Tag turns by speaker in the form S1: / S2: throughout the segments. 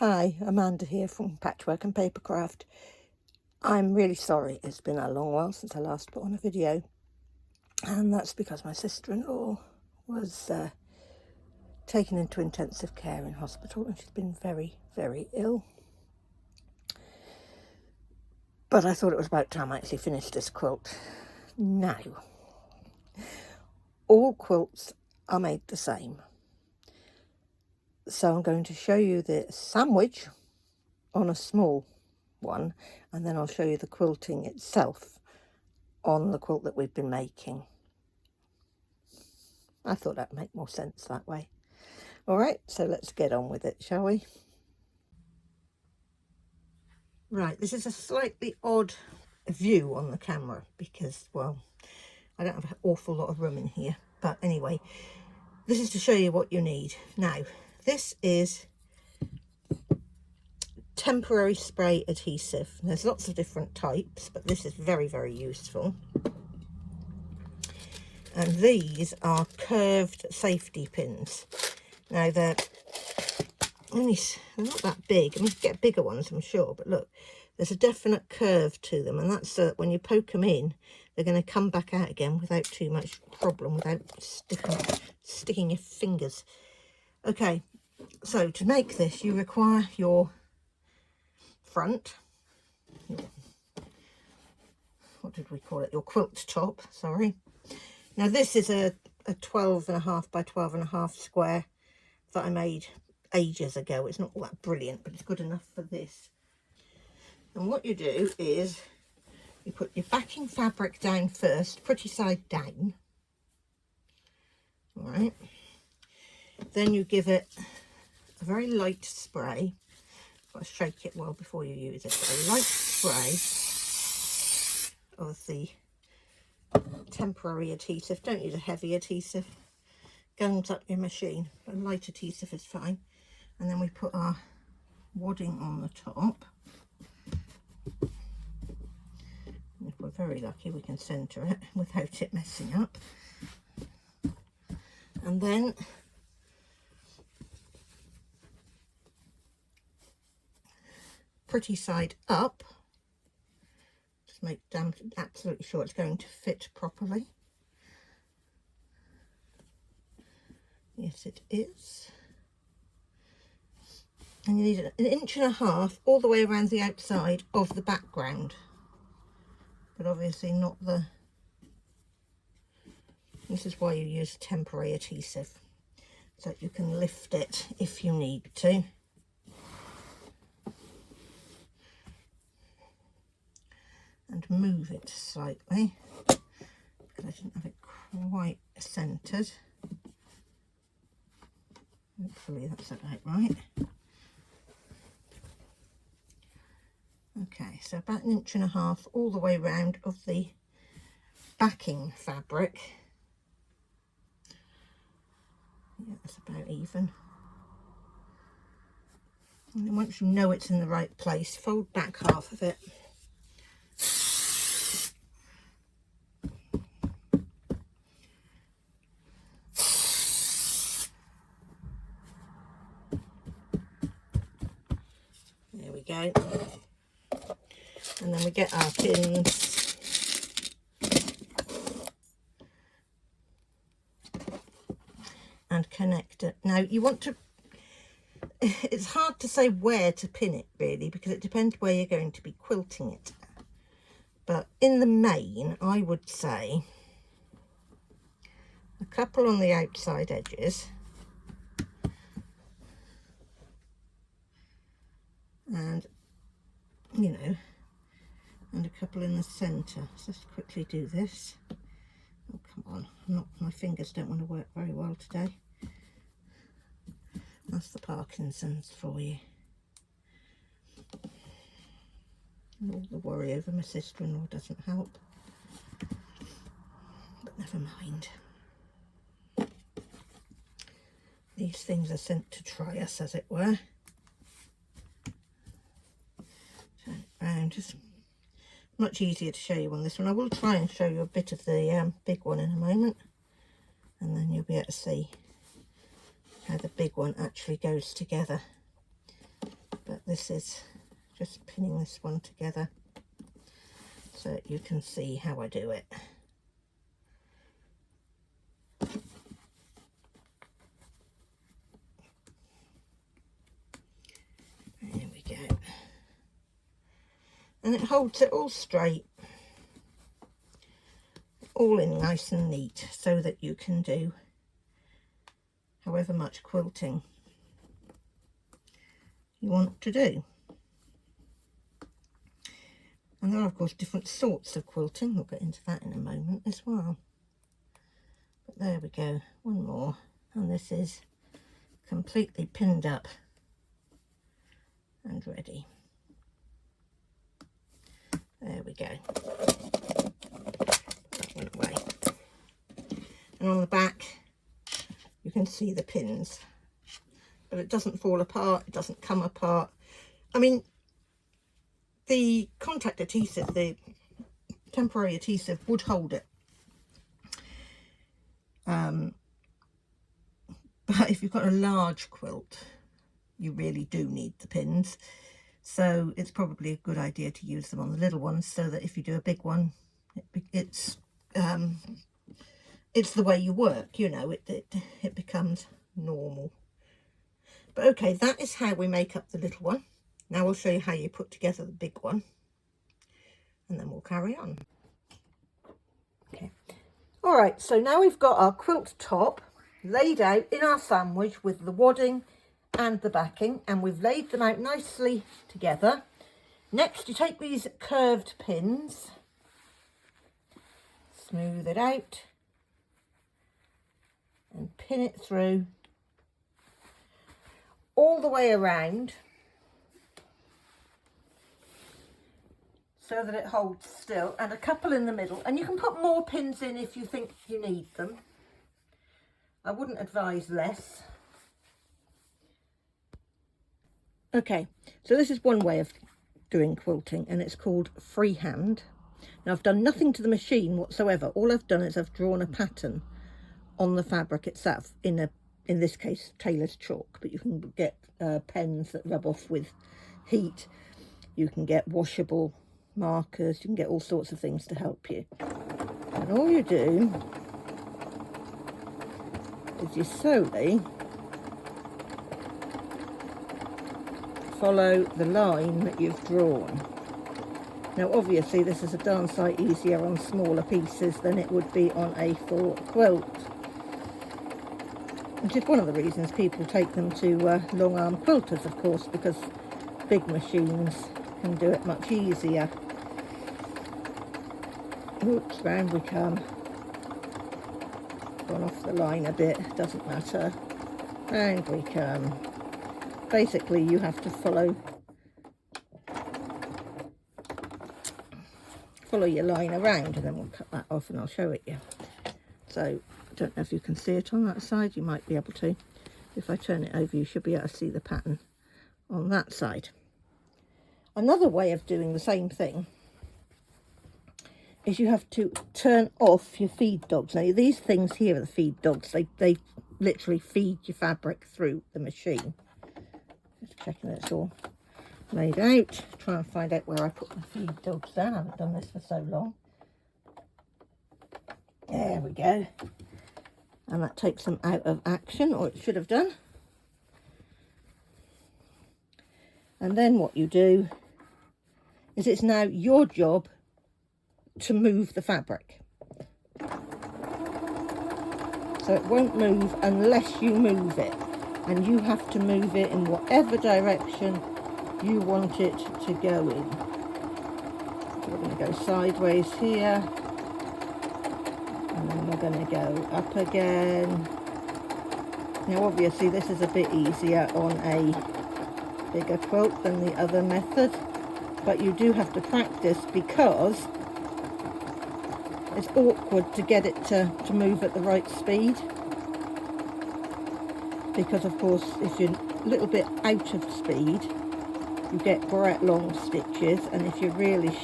S1: Hi, Amanda here from Patchwork and Papercraft. I'm really sorry it's been a long while since I last put on a video, and that's because my sister-in-law was taken into intensive care in hospital and she's been very, very ill. But I thought it was about time I actually finished this quilt. Now, all quilts are made the same. So I'm going to show you the sandwich on a small one, and then I'll show you the quilting itself on the quilt that we've been making. I thought that'd make more sense that way. All right, so let's get on with it, shall we? Right, this is a slightly odd view on the camera because, well, I don't have an awful lot of room in here. But anyway, this is to show you what you need. Now, this is temporary spray adhesive. There's lots of different types, but this is very, very useful. And these are curved safety pins. Now, they're not that big. I mean, you can get bigger ones, I'm sure, but look, there's a definite curve to them, and that's so that when you poke them in, they're going to come back out again without too much problem, without sticking your fingers. Okay, so to make this, you require your front, what did we call it? Your quilt top, sorry. Now, this is a 12.5 by 12.5 square that I made ages ago. It's not all that brilliant, but it's good enough for this. And what you do is you put your backing fabric down first, pretty side down. All right. Then you give it a very light spray. Got to shake it well before you use it. But a light spray of the temporary adhesive. Don't use a heavy adhesive. Gums up your machine. A light adhesive is fine. And then we put our wadding on the top. And if we're very lucky, we can centre it without it messing up. And then pretty side up. Just make absolutely sure it's going to fit properly. Yes, it is. And you need an 1.5 inches all the way around the outside of the background, but obviously not the. This is why you use temporary adhesive, so that you can lift it if you need to. And move it slightly, because I didn't have it quite centred. Hopefully that's about right. Okay, so about 1.5 inches all the way round of the backing fabric. Yeah, that's about even. And then once you know it's in the right place, fold back half of it. There we go. And then we get our pins. And connect it. Now you want to, it's hard to say where to pin it really, because it depends where you're going to be quilting it. But in the main, I would say a couple on the outside edges. And, you know, and a couple in the centre. So let's quickly do this. Oh, come on. My fingers don't want to work very well today. That's the Parkinson's for you. And all the worry over my sister-in-law doesn't help. But never mind. These things are sent to try us, as it were. Turn it round. Just much easier to show you on this one. I will try and show you a bit of the big one in a moment, and then you'll be able to see how the big one actually goes together. but this is just pinning this one together so that you can see how I do it. There we go. And it holds it all straight, all in nice and neat, so that you can do however much quilting you want to do. And there are of course different sorts of quilting, we'll get into that in a moment as well. But there we go, one more, and this is completely pinned up and ready. There we go. Put that one away. And on the back you can see the pins, but it doesn't fall apart, it doesn't come apart. I mean, the contact adhesive, the temporary adhesive, would hold it. But if you've got a large quilt, you really do need the pins. So it's probably a good idea to use them on the little ones, so that if you do a big one, it's the way you work, you know, it becomes normal. But okay, that is how we make up the little one. Now we'll show you how you put together the big one, and then we'll carry on. Okay, all right, so now we've got our quilt top laid out in our sandwich with the wadding and the backing, and we've laid them out nicely together. Next, you take these curved pins, smooth it out and pin it through all the way around so that it holds still, and a couple in the middle, and you can put more pins in if you think you need them. I wouldn't advise less. Okay, so this is one way of doing quilting, and it's called freehand. Now I've done nothing to the machine whatsoever. All I've done is I've drawn a pattern on the fabric itself in this case tailor's chalk, but you can get pens that rub off with heat. You can get washable markers, you can get all sorts of things to help you. And all you do is you slowly follow the line that you've drawn. Now obviously this is a darn sight easier on smaller pieces than it would be on a full quilt, which is one of the reasons people take them to long arm quilters, of course, because big machines can do it much easier. Oops, round we come. Gone off the line a bit, doesn't matter. Round we come. Basically you have to follow your line around, and then we'll cut that off and I'll show it you. So I don't know if you can see it on that side, you might be able to. If I turn it over you should be able to see the pattern on that side. Another way of doing the same thing is you have to turn off your feed dogs. Now these things here are the feed dogs, they literally feed your fabric through the machine. Just checking that it's all laid out. Try and find out where I put my feed dogs down. I haven't done this for so long. There we go. And that takes them out of action, or it should have done. And then what you do is it's now your job to move the fabric. So it won't move unless you move it. And you have to move it in whatever direction you want it to go in. So we're going to go sideways here, and then we're going to go up again. Now obviously this is a bit easier on a bigger quilt than the other method, but you do have to practice because it's awkward to get it to move at the right speed. Because of course if you're a little bit out of speed you get great long stitches, and if you're really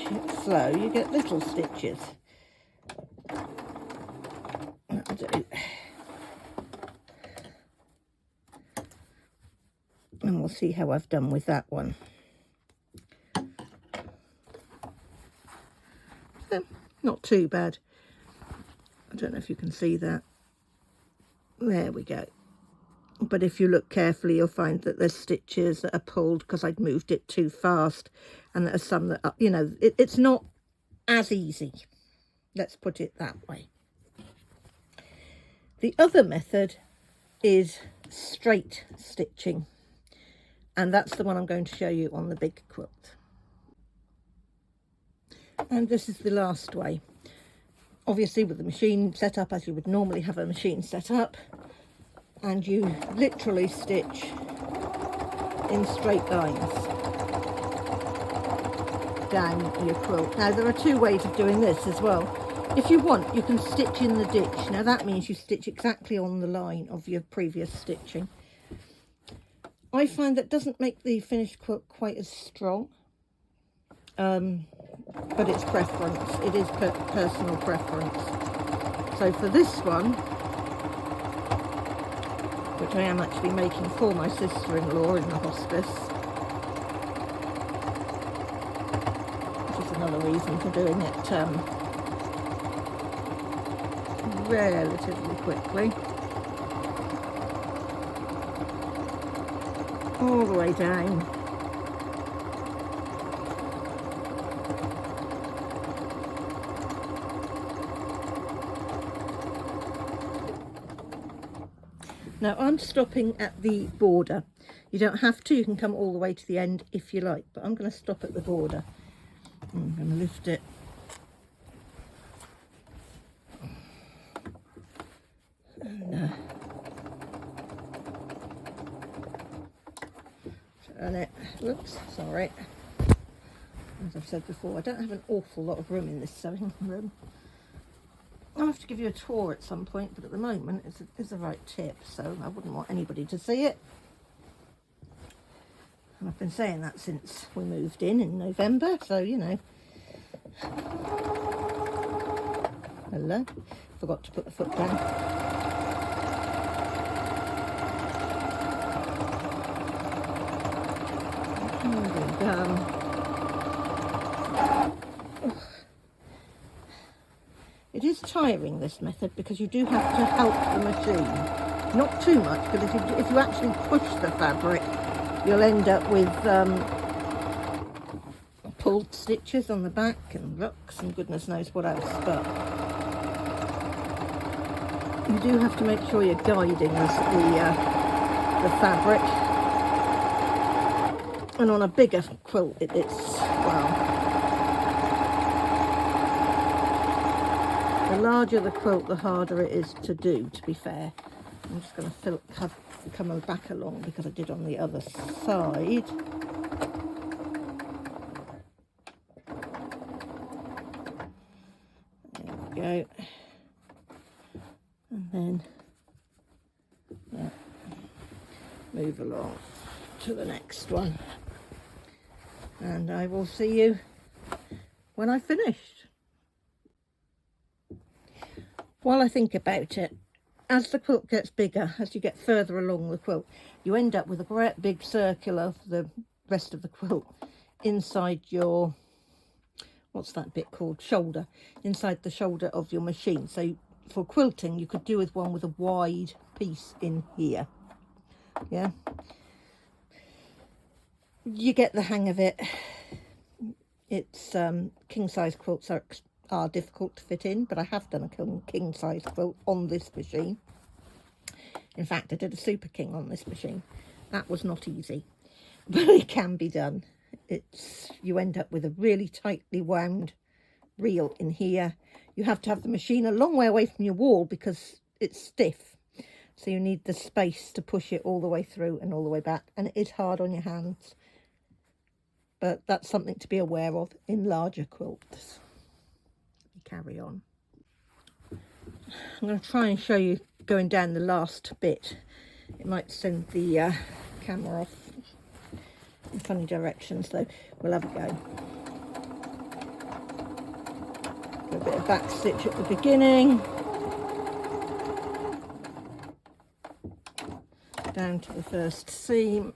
S1: slow you get little stitches. and we'll see how I've done with that one. Not too bad. I don't know if you can see that. There we go. But if you look carefully, you'll find that there's stitches that are pulled because I'd moved it too fast, and there are some that are, you know, it's not as easy. Let's put it that way. The other method is straight stitching, and that's the one I'm going to show you on the big quilt. And this is the last way. Obviously with the machine set up as you would normally have a machine set up, and you literally stitch in straight lines down your quilt. Now there are two ways of doing this as well. If you want, you can stitch in the ditch. Now that means you stitch exactly on the line of your previous stitching. I find that doesn't make the finished quilt quite as strong, but it's preference. It is personal preference. So for this one, which I am actually making for my sister-in-law in the hospice, which is another reason for doing it relatively quickly. All the way down. Now I'm stopping at the border. You don't have to, you can come all the way to the end if you like, but I'm going to stop at the border. I'm going to lift it. And turn it. Whoops, sorry. As I've said before, I don't have an awful lot of room in this sewing room. I'll have to give you a tour at some point, but at the moment it's the right tip, so I wouldn't want anybody to see it. And I've been saying that since we moved in November, so you know. Hello, forgot to put the foot down. It is tiring, this method, because you do have to help the machine. Not too much, because if you actually push the fabric, you'll end up with pulled stitches on the back and rucks and goodness knows what else. But you do have to make sure you're guiding the fabric. And on a bigger quilt, it's, well, the larger the quilt, the harder it is to do, to be fair. I'm just going to come back along because I did on the other side. There we go. And then move along to the next one. And I will see you when I've finished. While I think about it, as the quilt gets bigger, as you get further along the quilt, you end up with a great big circle of the rest of the quilt inside your, what's that bit called, shoulder, inside the shoulder of your machine. So for quilting, you could do with one with a wide piece in here. Yeah, you get the hang of it. It's king size quilts are difficult to fit in, but I have done a king size quilt on this machine. In fact, I did a super king on this machine. That was not easy, but it can be done. You end up with a really tightly wound reel in here. You have to have the machine a long way away from your wall because it's stiff, so you need the space to push it all the way through and all the way back, and it is hard on your hands, but that's something to be aware of in larger quilts. Carry on. I'm going to try and show you going down the last bit. It might send the camera off in funny directions, so we'll have a go. A bit of back stitch at the beginning, down to the first seam,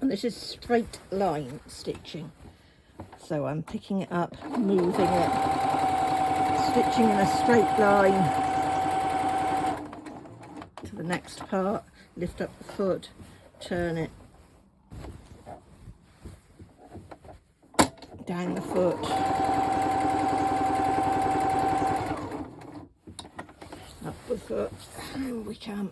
S1: And this is straight line stitching. So I'm picking it up, moving it, stitching in a straight line to the next part, lift up the foot, turn it, down the foot, up the foot, and we come.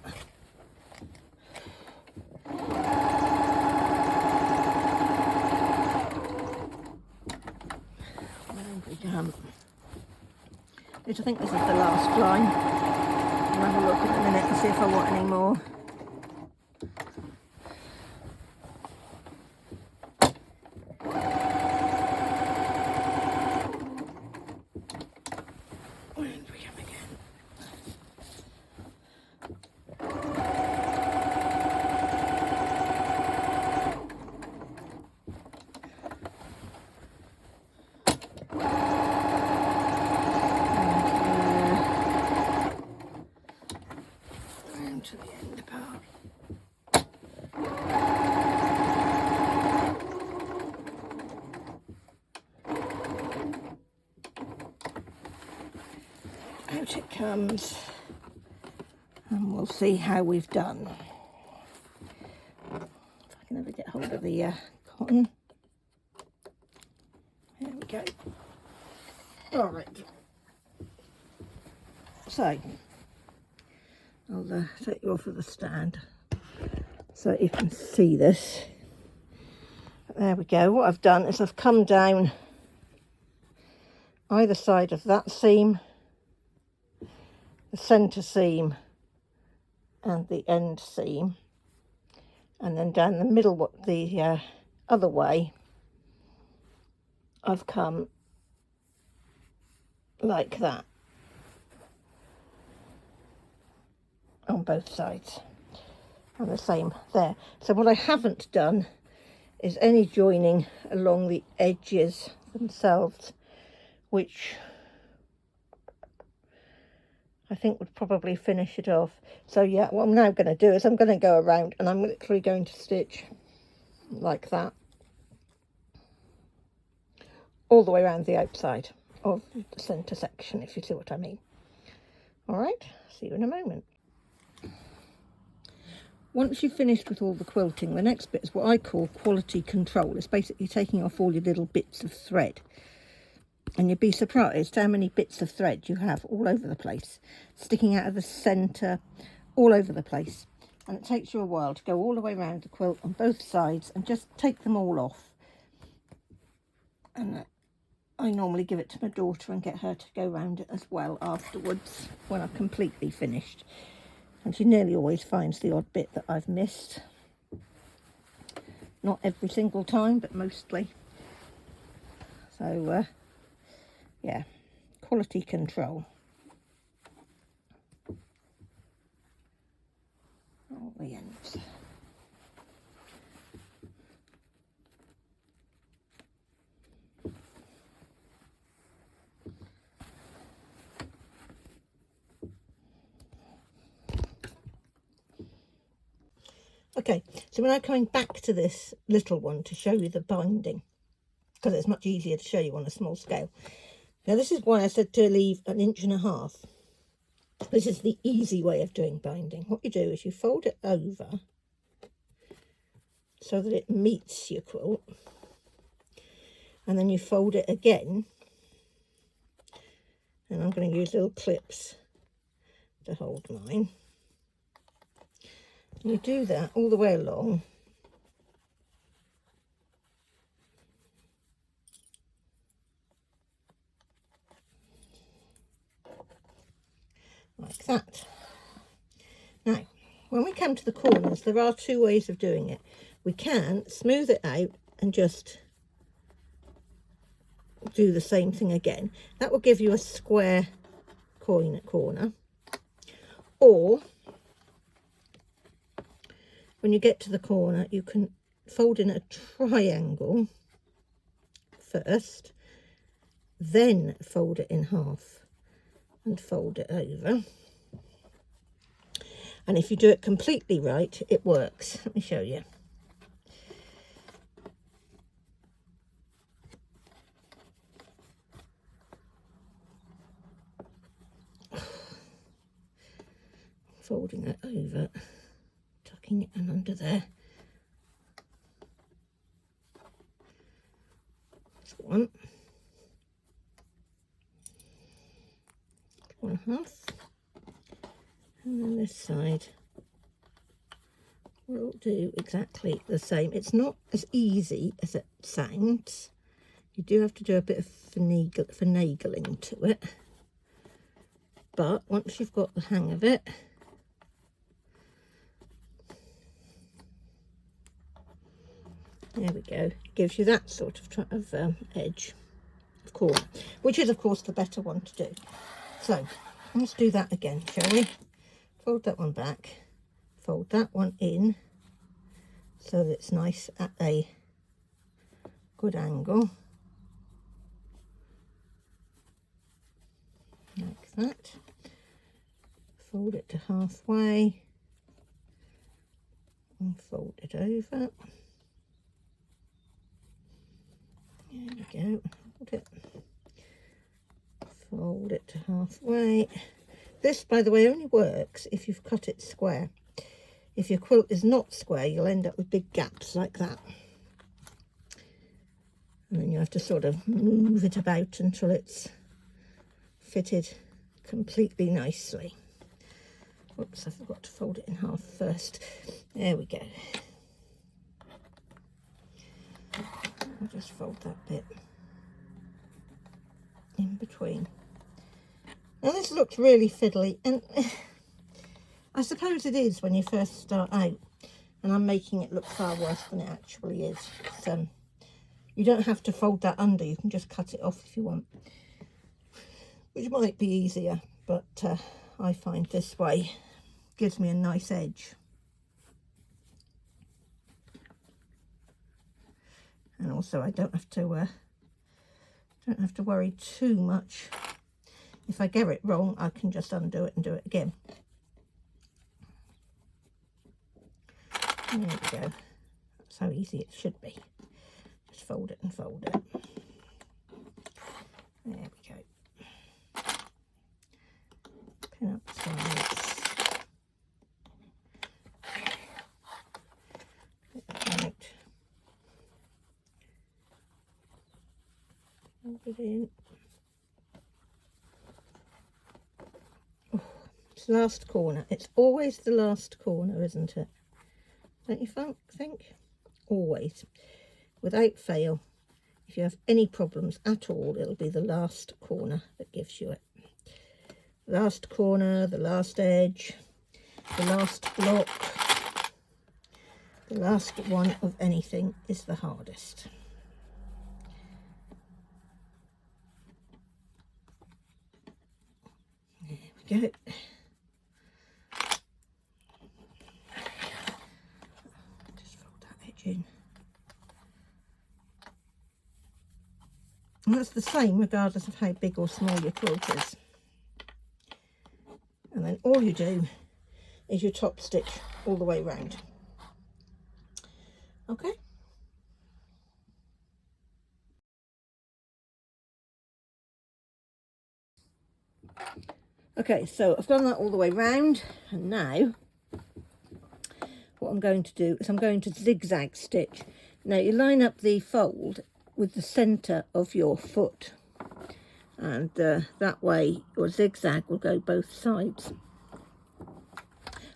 S1: I think this is the last line. I'll have a look in a minute and see if I want any more. And we come again. To the end part. Out it comes, and we'll see how we've done. If I can ever get hold of the cotton. There we go. All right. So I'll take you off of the stand so you can see this. There we go. What I've done is I've come down either side of that seam, the centre seam and the end seam, and then down the middle the other way I've come like that on both sides, and the same there. So what I haven't done is any joining along the edges themselves, which I think would probably finish it off. So yeah, what I'm now going to do is I'm going to go around and I'm literally going to stitch like that all the way around the outside of the centre section, if you see what I mean. All right, see you in a moment. Once you've finished with all the quilting, the next bit is what I call quality control. It's basically taking off all your little bits of thread. And you'd be surprised how many bits of thread you have all over the place, sticking out of the centre, all over the place. And it takes you a while to go all the way around the quilt on both sides and just take them all off. And I normally give it to my daughter and get her to go around it as well afterwards when I've completely finished. And she nearly always finds the odd bit that I've missed. Not every single time, but mostly. So, yeah, quality control. All the ends. Okay, so we're now coming back to this little one to show you the binding, because it's much easier to show you on a small scale. Now this is why I said to leave 1.5 inches. This is the easy way of doing binding. What you do is you fold it over so that it meets your quilt, and then you fold it again, and I'm going to use little clips to hold mine. You do that all the way along, like that. Now, when we come to the corners, there are 2 ways of doing it. We can smooth it out and just do the same thing again. That will give you a square corner. Or when you get to the corner, you can fold in a triangle first, then fold it in half and fold it over. And if you do it completely right, it works. Let me show you. folding it over, tucking it in under there. That's one. 1.5. And then this side we'll do exactly the same. It's not as easy as it sounds. You do have to do a bit of finagling to it, but once you've got the hang of it, there we go. It gives you that sort of edge of corner, which is of course the better one to do. So let's do that again, shall we? Fold that one back, fold that one in so that it's nice at a good angle, like that. Fold it to halfway and fold it over. There we go. Fold it to halfway. This, by the way, only works if you've cut it square. If your quilt is not square, you'll end up with big gaps like that. And then you have to sort of move it about until it's fitted completely nicely. Oops, I forgot to fold it in half first. There we go. I'll just fold that bit in between. Now this looks really fiddly, and I suppose it is when you first start out, and I'm making it look far worse than it actually is. So you don't have to fold that under, you can just cut it off if you want, which might be easier, but I find this way gives me a nice edge. And also I don't have to worry too much. If I get it wrong, I can just undo it and do it again. There we go. That's how easy it should be. Just fold it and fold it. There we go. Pin up the sides. Right. Fold it in. Last corner. It's always the last corner, isn't it? Don't you think? Always. Without fail. If you have any problems at all, it'll be the last corner that gives you it. Last corner, the last edge, the last block, the last one of anything is the hardest. There we go. In. And that's the same regardless of how big or small your quilt is. And then all you do is you top stitch all the way around. Okay. Okay, so I've done that all the way round, and now what I'm going to do is I'm going to zigzag stitch. Now you line up the fold with the centre of your foot, and that way your zigzag will go both sides.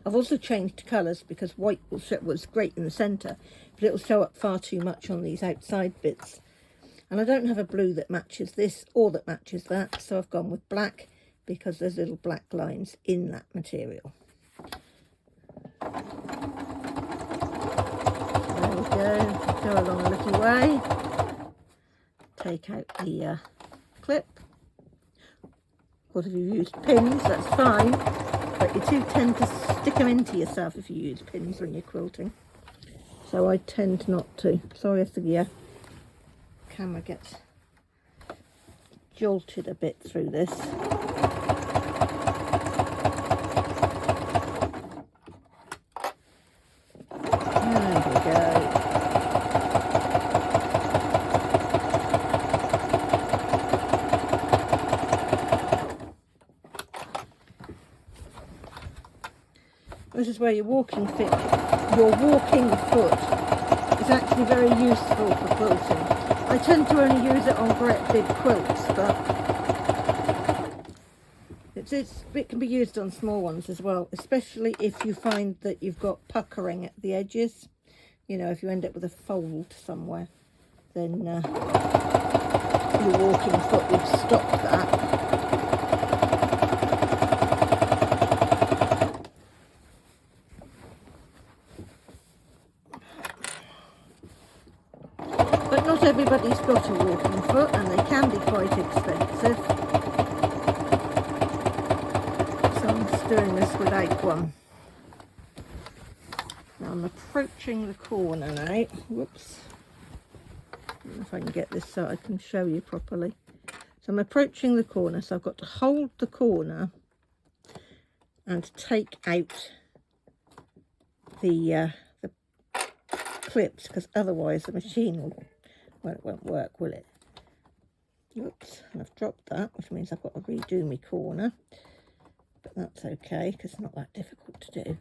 S1: I've also changed colours because white was great in the centre, but it will show up far too much on these outside bits. And I don't have a blue that matches this or that matches that, so I've gone with black because there's little black lines in that material. Go along a little way, take out the clip. Of course, if you use pins, that's fine, but you do tend to stick them into yourself if you use pins when you're quilting. So I tend not to. Sorry if the camera gets jolted a bit through this. where your walking foot is actually very useful for quilting. I tend to only use it on great big quilts, but it can be used on small ones as well, especially if you find that you've got puckering at the edges. You know, if you end up with a fold somewhere, then your walking foot would stop that. But not everybody's got a walking foot, and they can be quite expensive. So I'm just doing this without one. Now I'm approaching the corner now. Whoops. I don't know if I can get this so I can show you properly. So I'm approaching the corner, so I've got to hold the corner and take out the clips, because otherwise the machine won't work, will it? Oops, I've dropped that, which means I've got to redo my corner, but that's okay because it's not that difficult to do.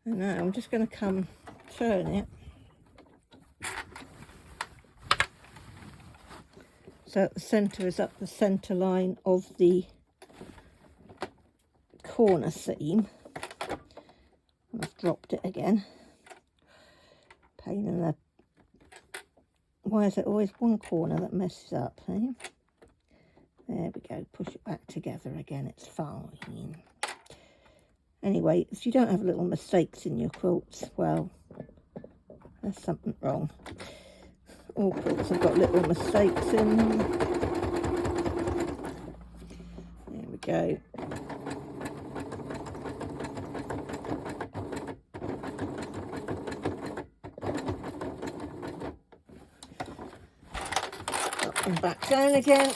S1: And now I'm just going to turn it so the centre is up the centre line of the corner seam. And I've dropped it again. Pain in the... Why is it always one corner that messes up, eh? There we go, push it back together again, it's fine. Anyway, if you don't have little mistakes in your quilts, well, there's something wrong. All quilts have got little mistakes in them. There we go. Up and back down again.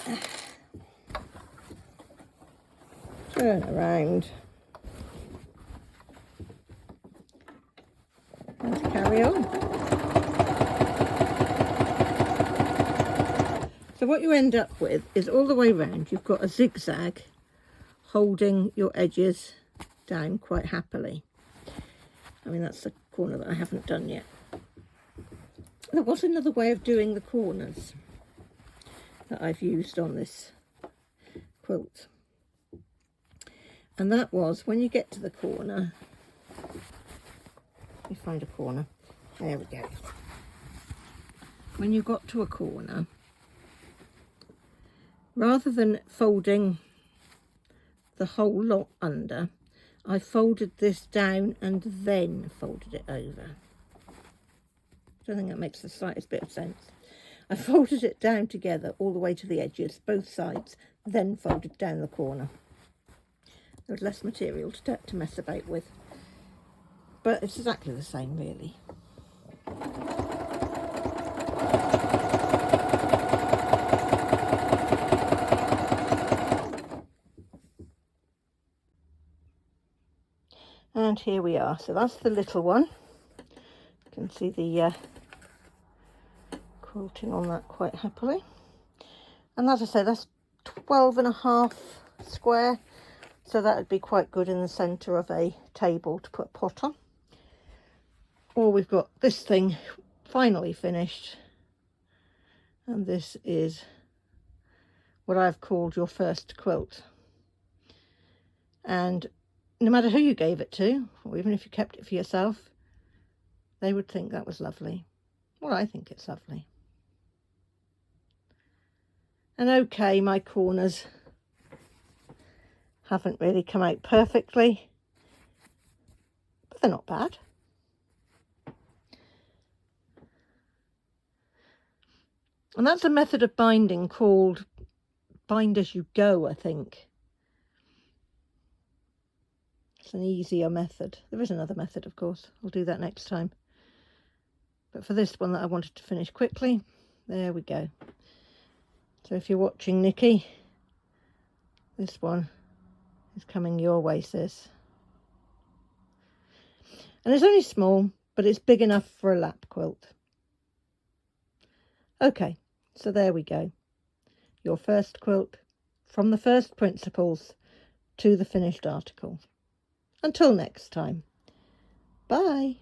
S1: Turn around. And carry on. So what you end up with is all the way around you've got a zigzag holding your edges down quite happily. I mean, that's the corner that I haven't done yet. There was another way of doing the corners that I've used on this quilt, and that was when you get to the corner, you find a corner, there we go. When you got to a corner, rather than folding the whole lot under, I folded this down and then folded it over. I don't think that makes the slightest bit of sense. I folded it down together all the way to the edges, both sides, then folded down the corner. There was less material to mess about with, but it's exactly the same really. And here we are. So that's the little one. You can see the quilting on that quite happily. And as I say, that's 12.5 square. So that would be quite good in the centre of a table to put a pot on. Or we've got this thing finally finished. And this is what I've called your first quilt. And no matter who you gave it to, or even if you kept it for yourself, they would think that was lovely. Well, I think it's lovely. And okay, my corners haven't really come out perfectly, but they're not bad. And that's a method of binding called bind as you go, I think. It's an easier method. There is another method, of course. I'll do that next time. But for this one that I wanted to finish quickly, there we go. So if you're watching, Nikki, this one is coming your way, sis. And it's only small, but it's big enough for a lap quilt. Okay, so there we go. your first quilt from the first principles to the finished article. Until next time, bye.